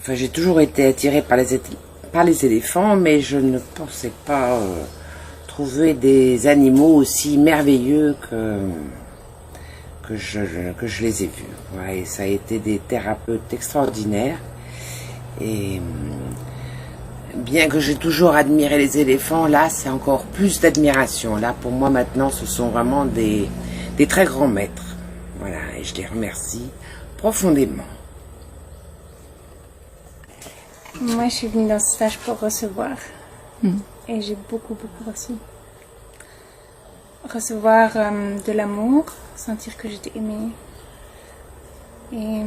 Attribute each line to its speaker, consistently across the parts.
Speaker 1: Enfin, j'ai toujours été attirée par les éléphants, mais je ne pensais pas trouver des animaux aussi merveilleux que je les ai vus. Ouais, et ça a été des thérapeutes extraordinaires. Et bien que j'ai toujours admiré les éléphants, là, c'est encore plus d'admiration. Là, pour moi, maintenant, ce sont vraiment des très grands maîtres. Voilà, et je les remercie profondément.
Speaker 2: Moi, je suis venue dans ce stage pour recevoir. Et j'ai beaucoup reçu. Recevoir de l'amour, sentir que j'étais aimée. Et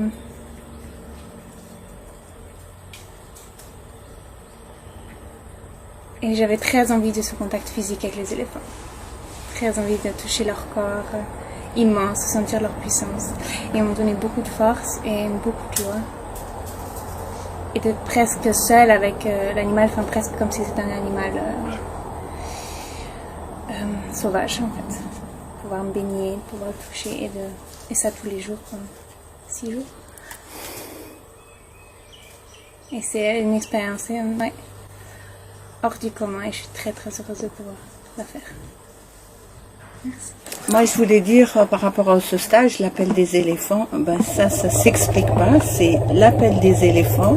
Speaker 2: j'avais très envie de ce contact physique avec les éléphants. Très envie de toucher leur corps immense, de sentir leur puissance. Et on me donnait beaucoup de force et beaucoup de joie. Et d'être presque seule avec l'animal, enfin presque comme si c'était un animal sauvage en fait. Pouvoir me baigner, pouvoir le toucher et ça tous les jours pendant 6 jours. Et c'est une expérience hors du commun et je suis très heureuse de pouvoir la faire. Merci.
Speaker 3: Moi, je voulais dire par rapport à ce stage, l'appel des éléphants, ça s'explique pas, c'est l'appel des éléphants,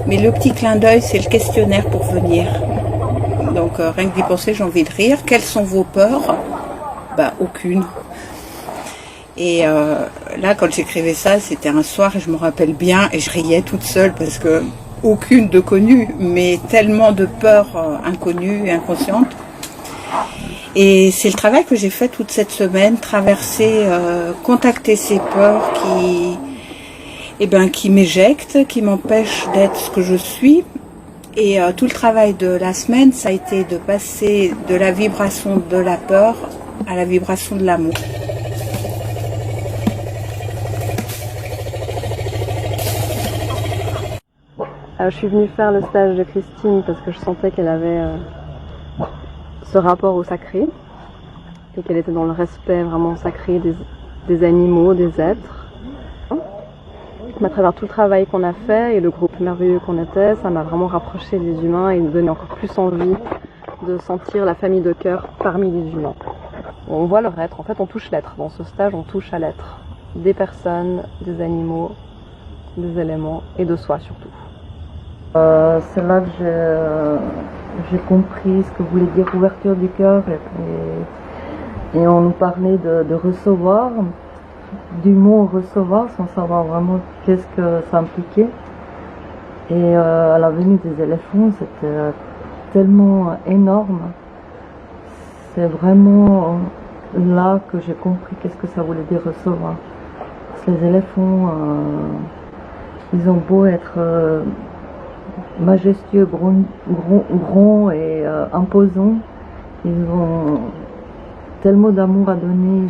Speaker 3: mais le petit clin d'œil, c'est le questionnaire pour venir. Donc, rien que d'y penser, j'ai envie de rire. Quelles sont vos peurs ? Aucune. Et là, quand j'écrivais ça, c'était un soir, et je me rappelle bien, et je riais toute seule parce que aucune de connue, mais tellement de peurs inconnues et inconscientes. Et c'est le travail que j'ai fait toute cette semaine, traverser, contacter ces peurs qui m'éjectent, qui m'empêchent d'être ce que je suis. Et tout le travail de la semaine, ça a été de passer de la vibration de la peur à la vibration de l'amour.
Speaker 4: Je suis venue faire le stage de Christine parce que je sentais qu'elle avait ce rapport au sacré et qu'elle était dans le respect vraiment sacré des animaux, des êtres. À travers tout le travail qu'on a fait et le groupe merveilleux qu'on était, ça m'a vraiment rapproché des humains et nous donné encore plus envie de sentir la famille de cœur parmi les humains. On voit leur être, en fait on touche l'être. Dans ce stage on touche à l'être. Des personnes, des animaux, des éléments et de soi surtout.
Speaker 5: C'est là que j'ai compris ce que voulait dire ouverture du cœur et on nous parlait de recevoir, du mot recevoir sans savoir vraiment qu'est-ce que ça impliquait. Et à la venue des éléphants, c'était tellement énorme. C'est vraiment là que j'ai compris qu'est-ce que ça voulait dire recevoir. Parce que les éléphants, ils ont beau être majestueux, grands et imposants, ils ont tellement d'amour à donner,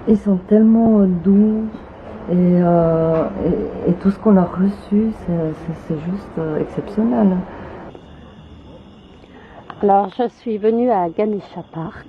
Speaker 5: ils sont tellement doux et tout ce qu'on a reçu, c'est juste exceptionnel.
Speaker 6: Alors, je suis venue à Ganesha Park